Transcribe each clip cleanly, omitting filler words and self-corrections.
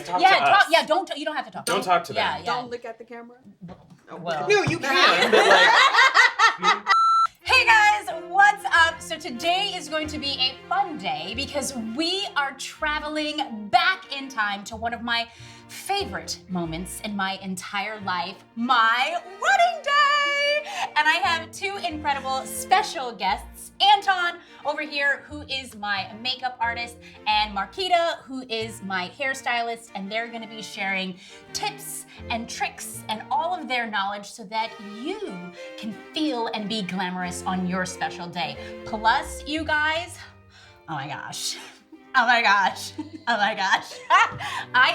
Talk to us. You don't have to talk. Don't talk to them. Yeah. Don't look at the camera. Well. No, you can, but like... Hey guys, what's up? So today is going to be a fun day because we are traveling back in time to one of my favorite moments in my entire life, my wedding day! And I have two incredible special guests, Anton over here, who is my makeup artist, and Marquita, who is my hairstylist, and they're gonna be sharing tips and tricks and all of their knowledge so that you can feel and be glamorous on your special day. Plus, you guys, oh my gosh. I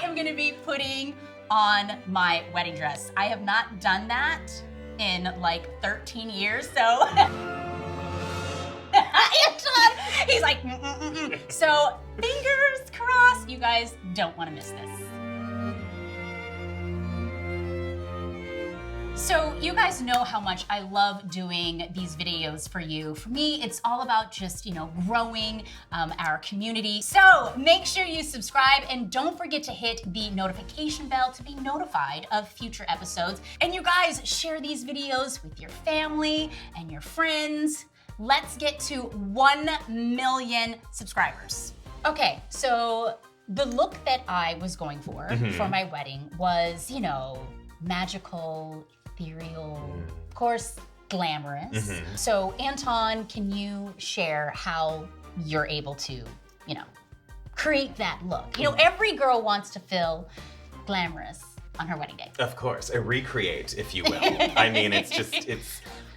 am gonna be putting on my wedding dress. I have not done that in like 13 years, so. Anton, he's like, So fingers crossed, you guys don't wanna miss this. So you guys know how much I love doing these videos for you. For me, it's all about just, growing our community. So make sure you subscribe and don't forget to hit the notification bell to be notified of future episodes. And you guys share these videos with your family and your friends. Let's get to 1 million subscribers. Okay, so the look that I was going for my wedding was, magical, ethereal, of course, glamorous. So Anton, can you share how you're able to, create that look? Every girl wants to feel glamorous on her wedding day. Of course, a recreate, if you will. I mean,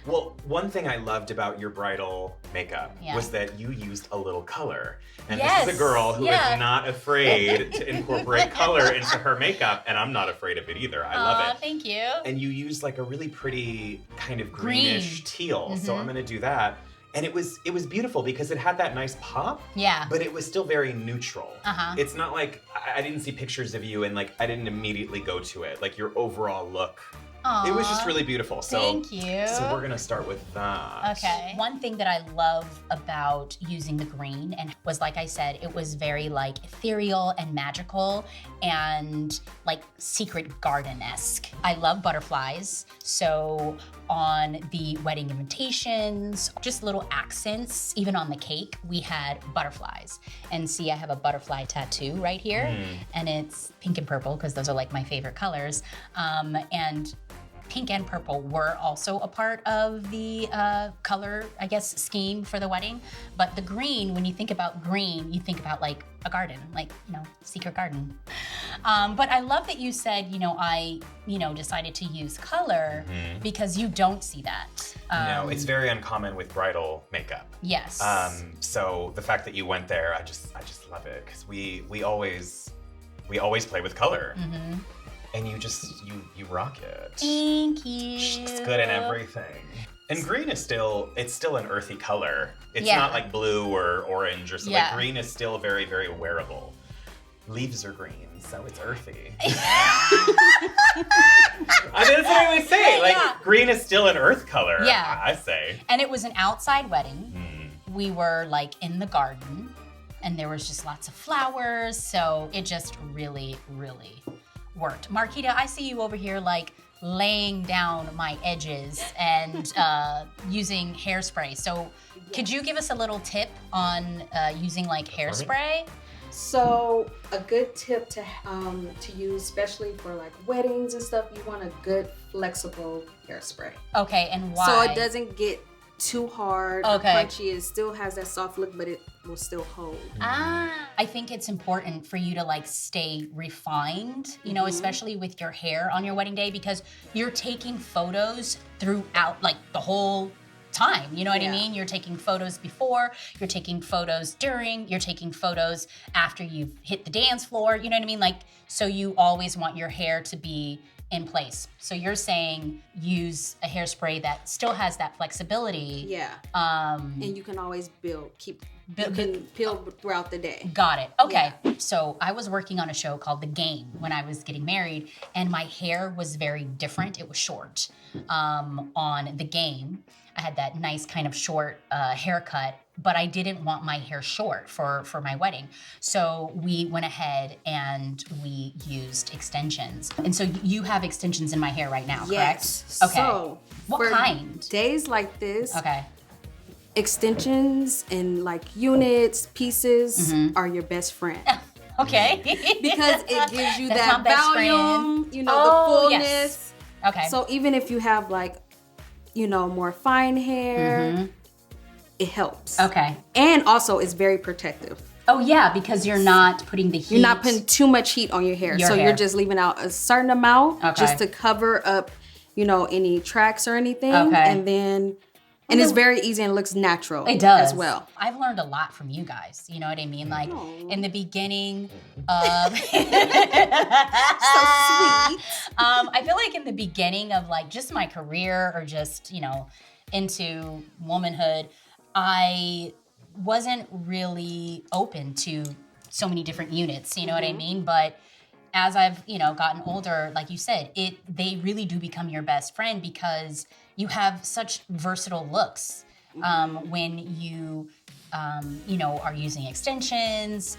well, one thing I loved about your bridal makeup was that you used a little color. And this is a girl who is not afraid to incorporate color into her makeup, and I'm not afraid of it either. I love it. Thank you. And you used like a really pretty kind of greenish teal, so I'm gonna do that. And it was beautiful because it had that nice pop, but it was still very neutral. It's not like, I didn't see pictures of you and like, I didn't immediately go to it. Like your overall look, it was just really beautiful. So, thank you. So we're gonna start with that. Okay. One thing that I love about using the green and was, like I said, it was very like ethereal and magical and like secret garden-esque. I love butterflies. So on the wedding invitations, just little accents, even on the cake, we had butterflies. And see, I have a butterfly tattoo right here, and it's pink and purple because those are like my favorite colors. And pink and purple were also a part of the color, I guess, scheme for the wedding. But the green, when you think about green, you think about like a garden, like, secret garden. But I love that you said, I, decided to use color because you don't see that. No, it's very uncommon with bridal makeup. Yes. So the fact that you went there, I just love it because we always play with color. And you rock it. Thank you. It's good in everything. And green is still an earthy color. It's not like blue or orange or something. Like green is still very, very wearable. Leaves are green, so it's earthy. I mean, that's what I always say. Like green is still an earth color, I say. And it was an outside wedding. We were like in the garden and there was just lots of flowers. So it just really, really worked. Marquita, I see you over here like laying down my edges and using hairspray. So could you give us a little tip on using like hairspray? So a good tip to use, especially for like weddings and stuff, you want a good flexible hairspray. Okay, and why? So it doesn't get too hard or crunchy. It still has that soft look, but it will still hold. I think it's important for you to like stay refined, especially with your hair on your wedding day, because you're taking photos throughout like the whole time, you know what I mean? You're taking photos before, you're taking photos during, you're taking photos after you've hit the dance floor, you know what I mean? Like, so you always want your hair to be in place. So you're saying use a hairspray that still has that flexibility. And you can always keep you can peel throughout the day. Got it. Okay. Yeah. So I was working on a show called The Game when I was getting married, and my hair was very different. It was short. On The Game, I had that nice kind of short haircut, but I didn't want my hair short for my wedding. So we went ahead and we used extensions. And so you have extensions in my hair right now, correct? Yes. Okay. So what kind? Days like this. Okay. Extensions and like units, pieces are your best friend. Okay. Because it gives you that volume, the fullness. Yes. Okay. So even if you have like, more fine hair, it helps. Okay. And also it's very protective. Oh yeah, because you're not putting the heat. You're not putting too much heat on your hair. You're just leaving out a certain amount just to cover up, any tracks or anything. Okay. And it's very easy and it looks natural. It does. As well. I've learned a lot from you guys. You know what I mean? Like in the beginning so sweet. I feel like in the beginning of like just my career or just, into womanhood, I wasn't really open to so many different units, you know what I mean? But as I've, gotten older, like you said, they really do become your best friend because you have such versatile looks when you, are using extensions,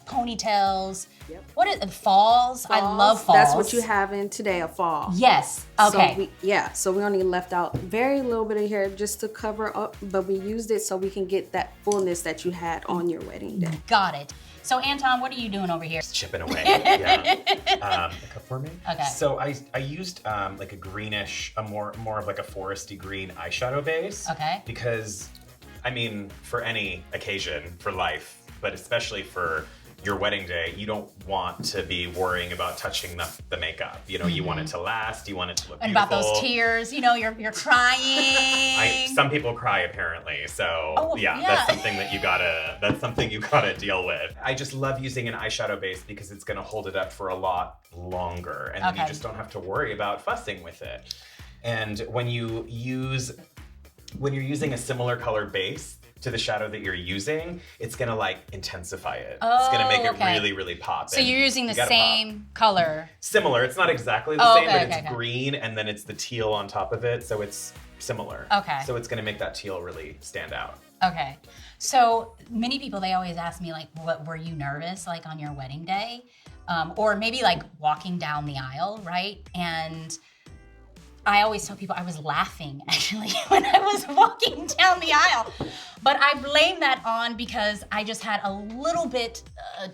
ponytails. Yep. What are falls? I love falls. That's what you have in today, a fall. Yes. Okay. So we only left out very little bit of hair just to cover up, but we used it so we can get that fullness that you had on your wedding day. Got it. So Anton, what are you doing over here? Just chipping away. Yeah. A cup for me. Okay. So I used like a greenish, more of like a foresty green eyeshadow base. Okay. Because, for any occasion for life, but especially for your wedding day, you don't want to be worrying about touching the makeup. You want it to last. You want it to look beautiful. And about those tears, you're crying. Some people cry apparently. So that's something that you gotta deal with. I just love using an eyeshadow base because it's gonna hold it up for a lot longer, and then you just don't have to worry about fussing with it. And when you're using a similar color base to the shadow that you're using, it's gonna like intensify it. It's gonna make it really, really pop. So you're using the same color. Similar. It's not exactly the same, but it's green and then it's the teal on top of it, so it's similar. Okay. So it's gonna make that teal really stand out. Okay. So many people, they always ask me like, what were you nervous like on your wedding day? Or maybe like walking down the aisle, right? And I always tell people I was laughing actually when I was walking down the aisle. But I blame that on because I just had a little bit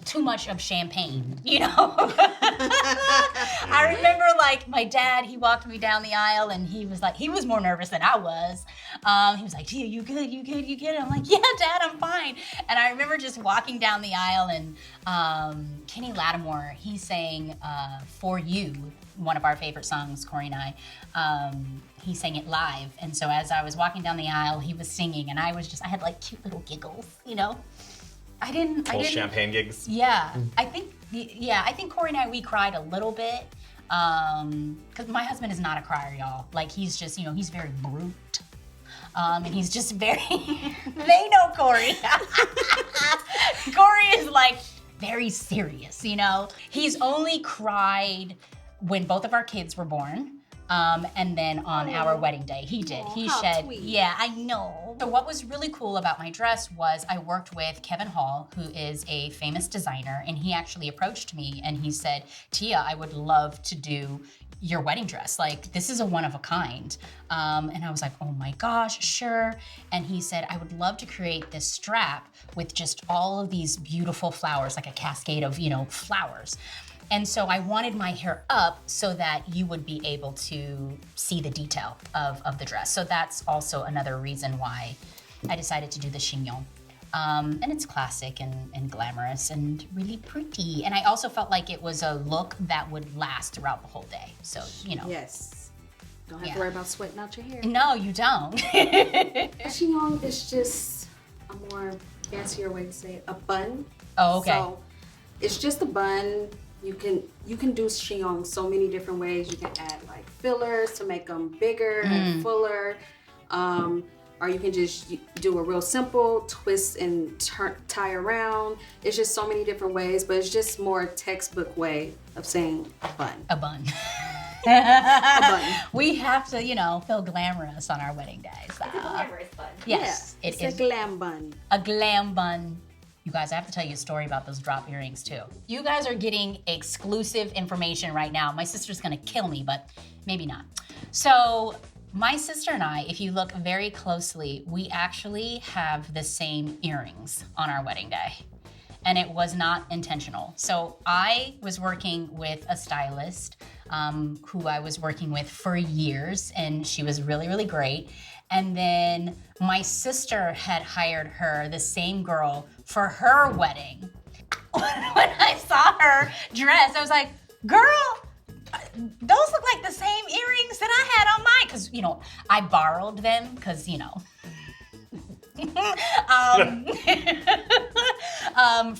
too much of champagne, I remember like my dad, he walked me down the aisle and he was more nervous than I was. He was like, Tia, you good? I'm like, yeah, Dad, I'm fine. And I remember just walking down the aisle and Kenny Lattimore, he sang For You, one of our favorite songs, Corey and I. He sang it live, and so as I was walking down the aisle, he was singing, and I had like cute little giggles, I didn't. Champagne gigs. Yeah, I think Corey and I, we cried a little bit, because my husband is not a crier, y'all. Like he's just, he's very brute, and he's just very. They know Corey. Corey is like very serious, He's only cried when both of our kids were born. And then on our wedding day, he did. He shed. Sweet. Yeah, I know. So what was really cool about my dress was I worked with Kevin Hall, who is a famous designer, and he actually approached me and he said, Tia, I would love to do your wedding dress. Like, this is a one of a kind. And I was like, oh my gosh, sure. And he said, I would love to create this strap with just all of these beautiful flowers, like a cascade of, flowers. And so I wanted my hair up so that you would be able to see the detail of the dress. So that's also another reason why I decided to do the chignon. And it's classic and glamorous and really pretty. And I also felt like it was a look that would last throughout the whole day. So, Yes. Don't have to worry about sweating out your hair. No, you don't. A chignon is just a more fancier way to say it, a bun. Oh, okay. So it's just a bun. You can do chignon so many different ways. You can add like fillers to make them bigger and fuller. or you can just do a real simple twist and tie around. It's just so many different ways, but it's just more textbook way of saying a bun. A bun. A bun. We have to, feel glamorous on our wedding day. So. It's a glamorous bun. Yes, yeah, it's a glam bun. A glam bun. You guys, I have to tell you a story about those drop earrings too. You guys are getting exclusive information right now. My sister's gonna kill me, but maybe not. So, my sister and I, if you look very closely, we actually have the same earrings on our wedding day. And it was not intentional. So I was working with a stylist who I was working with for years, and she was really, really great. And then my sister had hired her, the same girl, for her wedding. When I saw her dress, I was like, girl, those look like the same earrings that I had on mine. Because, I borrowed them because,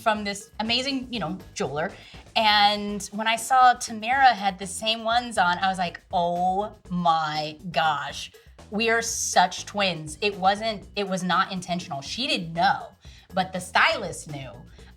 from this amazing, jeweler. And when I saw Tamara had the same ones on, I was like, oh my gosh, we are such twins. It was not intentional. She didn't know, but the stylist knew.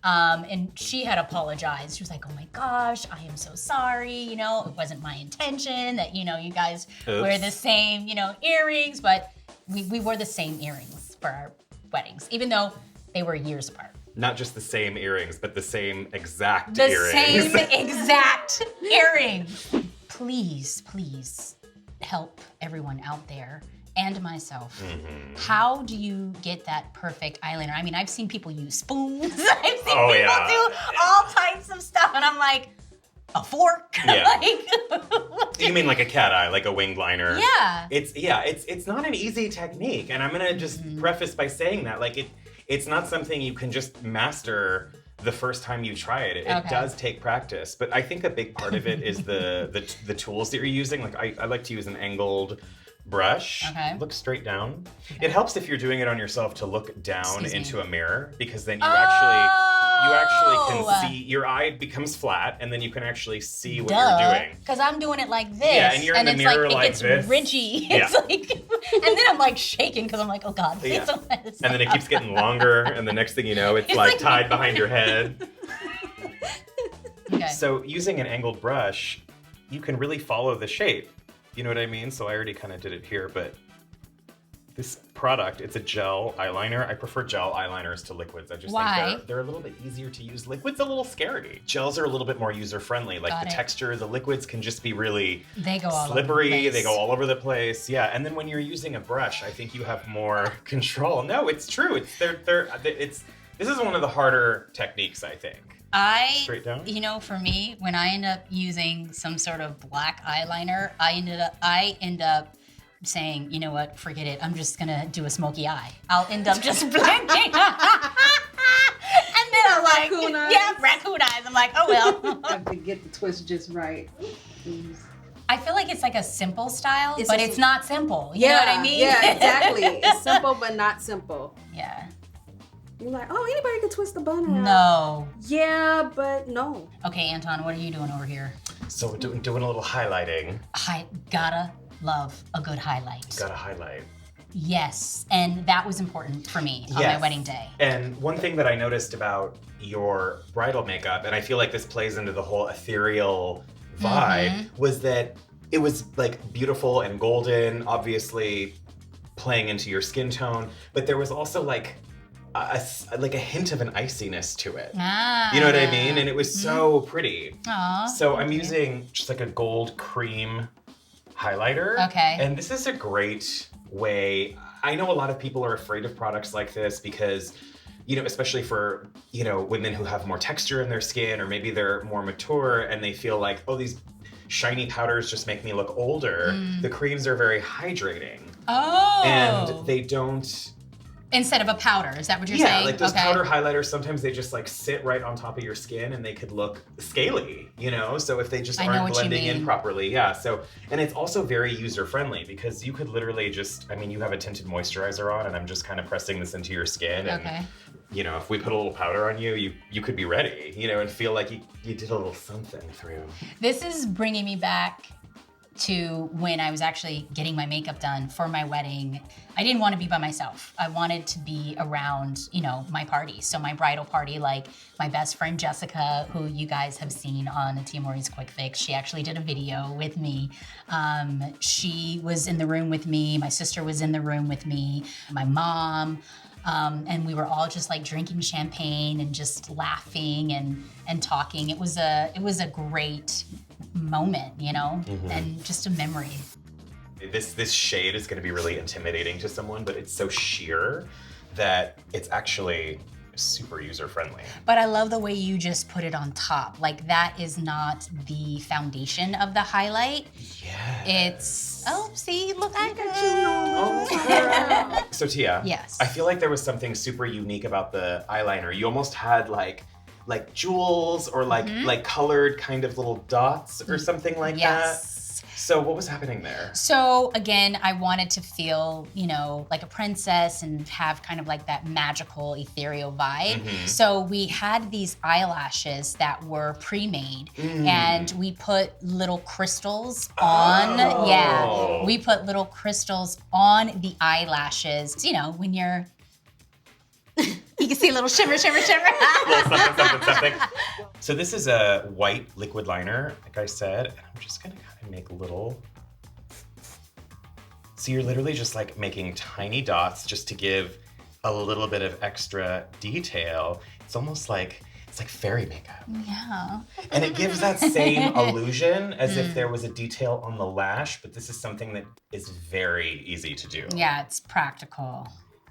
And she had apologized. She was like, oh my gosh, I am so sorry. It wasn't my intention that, you guys wear the same, earrings, but we wore the same earrings for our weddings, even though they were years apart. Not just the same earrings, but the same exact earrings. The same exact earrings. Please help everyone out there and myself. Mm-hmm. How do you get that perfect eyeliner? I mean, I've seen people use spoons. I've seen people do all types of stuff, and I'm like, a fork? Yeah. You mean like a cat eye, like a winged liner? Yeah. It's not an easy technique, and I'm gonna just preface by saying that it's not something you can just master the first time you try it. It does take practice, but I think a big part of it is the tools that you're using. Like I like to use an angled brush. Okay. Look straight down. Okay. It helps if you're doing it on yourself to look down into a mirror, because then you actually can see, your eye becomes flat, and then you can actually see what you're doing. Because I'm doing it like this. Yeah, and you're in the mirror like this. It's ridgy. Yeah. It's like, and then I'm like shaking because I'm like, oh God. Yeah. And then it keeps getting longer, and the next thing you know, it's like tied behind your head. Okay. So using an angled brush, you can really follow the shape. You know what I mean? So I already kind of did it here, but this product, it's a gel eyeliner. I prefer gel eyeliners to liquids. I just think they're a little bit easier to use. Liquids a little scary. Gels are a little bit more user-friendly. Like the texture, the liquids can just be really slippery. They go all over the place. Yeah, and then when you're using a brush, I think you have more control. No, it's true. This is one of the harder techniques, I think. Straight down? For me, when I end up using some sort of black eyeliner, I end up saying, you know what, forget it. I'm just gonna do a smoky eye. I'll end up just blending. And then I'm like, raccoon eyes. I'm like, oh well. Have to get the twist just right. I feel like it's like a simple style, but it's not simple. You know what I mean? Yeah, exactly. It's simple, but not simple. Yeah. You're like, oh, anybody can twist the bun out. No. Yeah, but no. Okay, Anton, what are you doing over here? So we're doing a little highlighting. I gotta love a good highlight. Gotta highlight. Yes, and that was important for me on my wedding day. And one thing that I noticed about your bridal makeup, and I feel like this plays into the whole ethereal vibe, was that it was like beautiful and golden, obviously playing into your skin tone, but there was also like a hint of an iciness to it. You know what I mean? And it was so pretty. Aww, so I'm using just like a gold cream highlighter. Okay. And this is a great way. I know a lot of people are afraid of products like this because, especially for, women who have more texture in their skin, or maybe they're more mature and they feel like, oh, these shiny powders just make me look older. The creams are very hydrating. Oh. And they don't... Instead of a powder, is that what you're saying? Yeah, like those powder highlighters, sometimes they just like sit right on top of your skin and they could look scaly, So if they just aren't blending in properly, So, and it's also very user-friendly because you could literally just, you have a tinted moisturizer on and I'm just kind of pressing this into your skin. And, if we put a little powder on you, you could be ready, and feel like you did a little something through. This is bringing me back to when I was actually getting my makeup done for my wedding, I didn't want to be by myself. I wanted to be around, you know, my party. So my bridal party, like my best friend Jessica, who you guys have seen on Tia Mowry's Quick Fix, she actually did a video with me. She was in the room with me. My sister was in the room with me. My mom. And we were all just like drinking champagne and just laughing and talking. It was a great moment, you know, and just a memory. This shade is going to be really intimidating to someone, but it's so sheer that it's actually super user-friendly. But I love the way you just put it on top. Like that is not the foundation of the highlight. Yeah. It's, oh, see, look at you. So Tia, yes. I feel like there was something super unique about the eyeliner. You almost had like jewels or like colored kind of little dots or something like that. So what was happening there? So again, I wanted to feel, you know, like a princess and have kind of like that magical, ethereal vibe. So we had these eyelashes that were pre-made and we put little crystals on, we put little crystals on the eyelashes. You know, when you're, you can see a little shimmer, shimmer, shimmer. something. So this is a white liquid liner, like I said, and I'm just gonna kind of make little. So you're literally just like making tiny dots just to give a little bit of extra detail. It's almost like, it's like fairy makeup. Yeah. And it gives that same illusion as if there was a detail on the lash, but this is something that is very easy to do. Yeah, it's practical.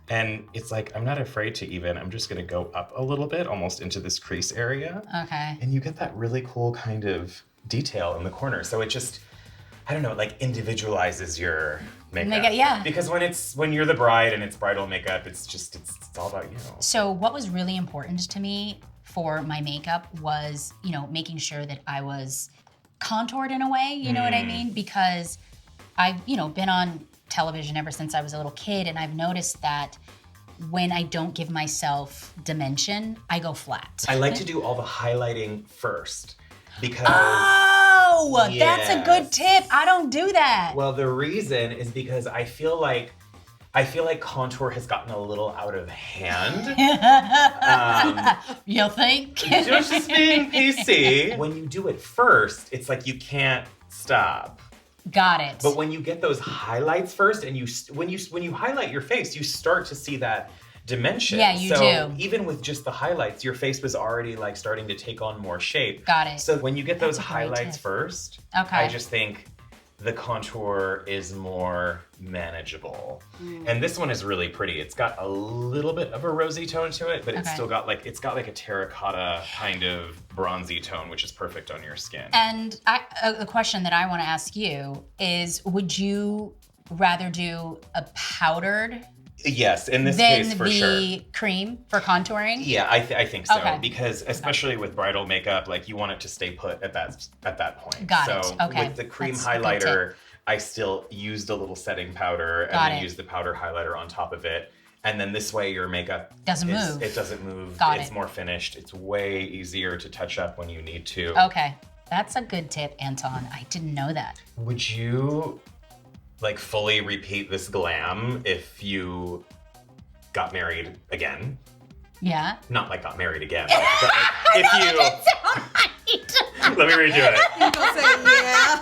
And it's like, I'm not afraid to even, I'm just gonna go up a little bit, almost into this crease area. Okay. And you get that really cool kind of detail in the corner. So it just, I don't know, like individualizes your makeup. Yeah. Because when you're the bride and it's bridal makeup, it's all about you. So what was really important to me for my makeup was, you know, making sure that I was contoured in a way, you know what I mean? Because I've, you know, been on television ever since I was a little kid, and I've noticed that when I don't give myself dimension, I go flat. I like to do all the highlighting first because... Oh, that's a good tip. I don't do that. Well, the reason is because I feel like contour has gotten a little out of hand. You think? Just being PC. When you do it first, it's like you can't stop. Got it. But when you get those highlights first, and when you highlight your face, you start to see that dimension. Yeah, you do. Even with just the highlights, your face was already like starting to take on more shape. Got it. So when you get those highlights first, okay. I just think the contour is more manageable. And this one is really pretty. It's got a little bit of a rosy tone to it, but it's still got like, a terracotta kind of bronzy tone, which is perfect on your skin. And a question that I want to ask you is, would you rather do a powdered Yes, in this case, for sure. Than the cream for contouring? Yeah, I think so. Okay. Because especially with bridal makeup, like you want it to stay put at that point. Got it. Okay. With the cream highlighter, I still used a little setting powder and then used the powder highlighter on top of it. And then this way your makeup doesn't move. It doesn't move. It's more finished. It's way easier to touch up when you need to. Okay. That's a good tip, Anton. I didn't know that. Would you like fully repeat this glam if you got married again? Yeah. Not like got married again. But if you... Let me redo it. You're gonna say yeah.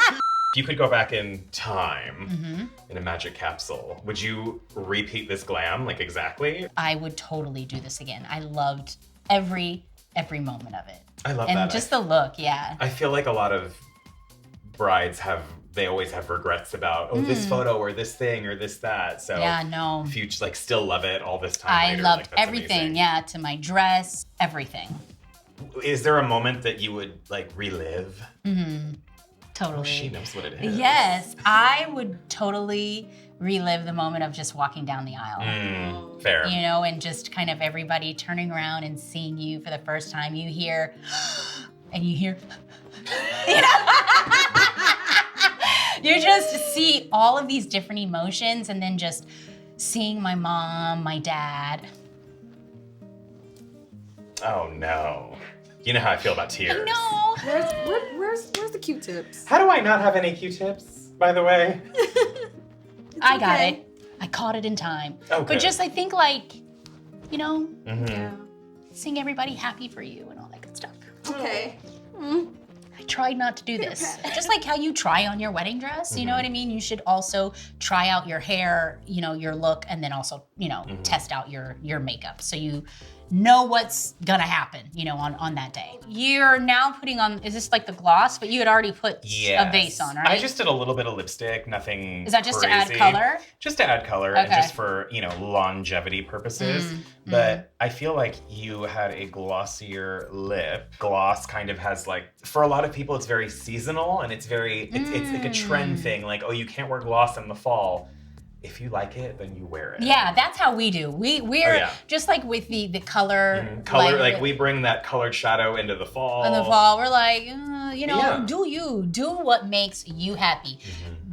If you could go back in time in a magic capsule, would you repeat this glam like exactly? I would totally do this again. I loved every moment of it. I love that. And just the look, yeah. I feel like a lot of brides they always have regrets about, this photo or this thing or that. So yeah, no. If you like still love it all this time I later, loved like, that's everything, amazing. yeah, to my dress, everything. Is there a moment that you would like relive? Totally. Oh, she knows what it is. Yes, I would totally relive the moment of just walking down the aisle. Fair. You know, and just kind of everybody turning around and seeing you for the first time. You hear, and you hear, you know? You just see all of these different emotions, and then just seeing my mom, my dad. Oh no. You know how I feel about tears. No. Where's the Q-tips? How do I not have any Q-tips? by the way? I got it. I caught it in time. Okay. But just, I think, like, you know, Yeah. sing everybody happy for you and all that good stuff. Okay. I tried not to do this. Just like how you try on your wedding dress, you know what I mean? You should also try out your hair, you know, your look, and then also, you know, test out your makeup. So you know what's gonna happen, you know, on that day. You're now putting on, is this like the gloss? But you had already put a base on, right? I just did a little bit of lipstick, nothing Is that just crazy. to add color? Just to add color and just for, you know, longevity purposes. But I feel like you had a glossier lip. Gloss kind of has like, for a lot of people, it's very seasonal and it's very, it's like a trend thing. Like, oh, you can't wear gloss in the fall. If you like it, then you wear it. Yeah, that's how we do. We're just like with the color. Color, like we bring that colored shadow into the fall. In the fall, we're like, you know, do what makes you happy.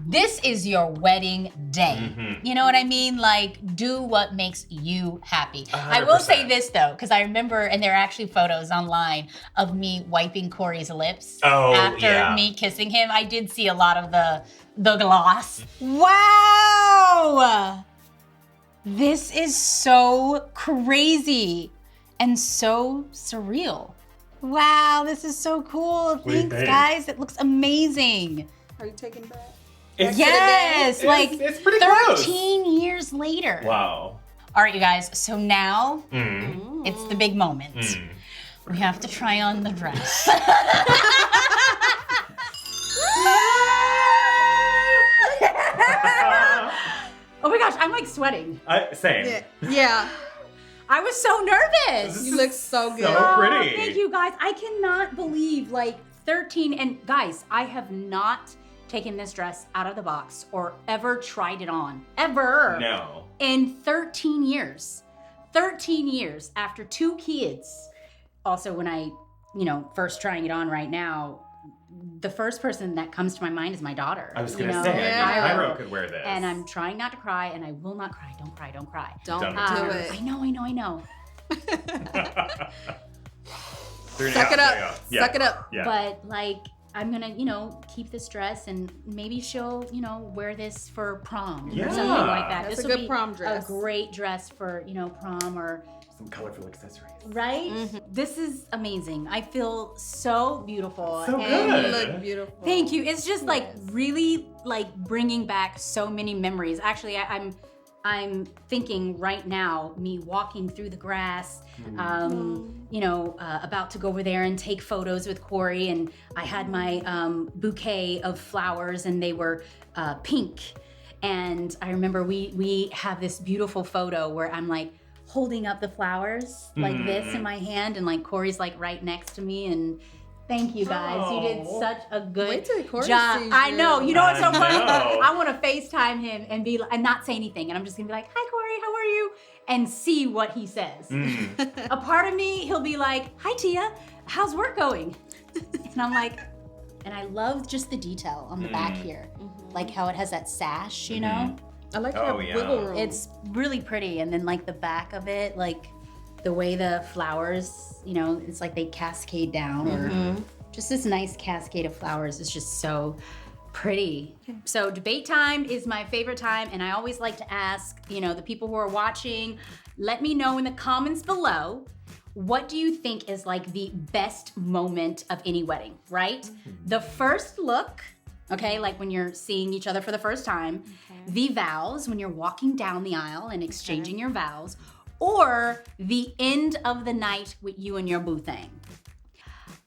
This is your wedding day. You know what I mean? Like, do what makes you happy. 100%. I will say this though, because I remember, and there are actually photos online of me wiping Corey's lips after me kissing him. I did see a lot of the gloss. Wow! This is so crazy and so surreal. Wow, this is so cool. Thanks, guys. It looks amazing. Are you taking it back? Yes, like it's pretty 13 years later. Wow. All right, you guys. So now it's the big moment. We have to try on the dress. Oh my gosh, I'm like sweating. Same. Yeah. I was so nervous. You look so good. So pretty. Thank you, guys. I cannot believe, like, 13, and guys, I have not taken this dress out of the box or ever tried it on. Ever. No. In 13 years. 13 years after 2 kids. Also, when I, you know, first trying it on right now, the first person that comes to my mind is my daughter. I was gonna say, Cairo could wear this. And I'm trying not to cry, and I will not cry. Don't cry, don't cry. Don't do it. I know. Suck it up. Yeah. Suck it up. Yeah. But like, I'm gonna, you know, keep this dress and maybe she'll, you know, wear this for prom or something like that. That's this a good prom dress. A great dress for, you know, prom or some colorful accessories. Right? This is amazing. I feel so beautiful. So and good. You look beautiful. Thank you. It's just like really like bringing back so many memories. Actually, I'm thinking right now, me walking through the grass, you know, about to go over there and take photos with Corey, and I had my bouquet of flowers, and they were pink. And I remember we have this beautiful photo where I'm like holding up the flowers like this in my hand, and like Corey's like right next to me, and thank you guys. You did such a good job. I know. You know what's so funny? I want to FaceTime him and be and not say anything, and I'm just gonna be like, "Hi, Corey. How are you?" and see what he says. A part of me, he'll be like, "Hi, Tia. How's work going?" And I'm like, and I love just the detail on the back here, like how it has that sash, you know. I like how wiggle room. It's really pretty, and then like the back of it, like the way the flowers, you know, it's like they cascade down, or just this nice cascade of flowers is just so pretty. So debate time is my favorite time, and I always like to ask, you know, the people who are watching, let me know in the comments below, what do you think is like the best moment of any wedding, right? The first look, okay, like when you're seeing each other for the first time, the vows, when you're walking down the aisle and exchanging your vows, or the end of the night with you and your boo thing.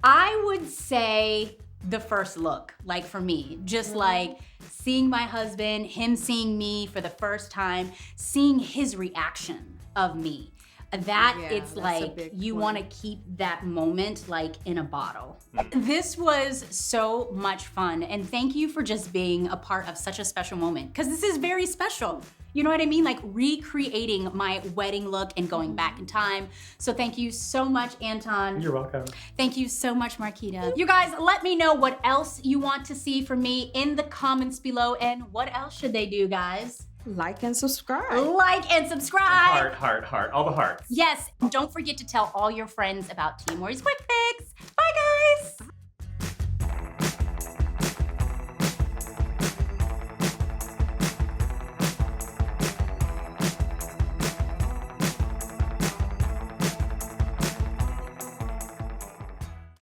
I would say the first look, like for me, just like seeing my husband, him seeing me for the first time, seeing his reaction of me. That it's like you want to keep that moment like in a bottle. This was so much fun, and thank you for just being a part of such a special moment, because this is very special. You know what I mean? Like recreating my wedding look and going back in time. So thank you so much, Anton. You're welcome. Thank you so much, Marquita. You guys, let me know what else you want to see from me in the comments below, and what else should they do, guys? Like and subscribe. Like and subscribe. Heart, all the hearts. Yes, don't forget to tell all your friends about Mowry's Quick Fix. Bye, guys.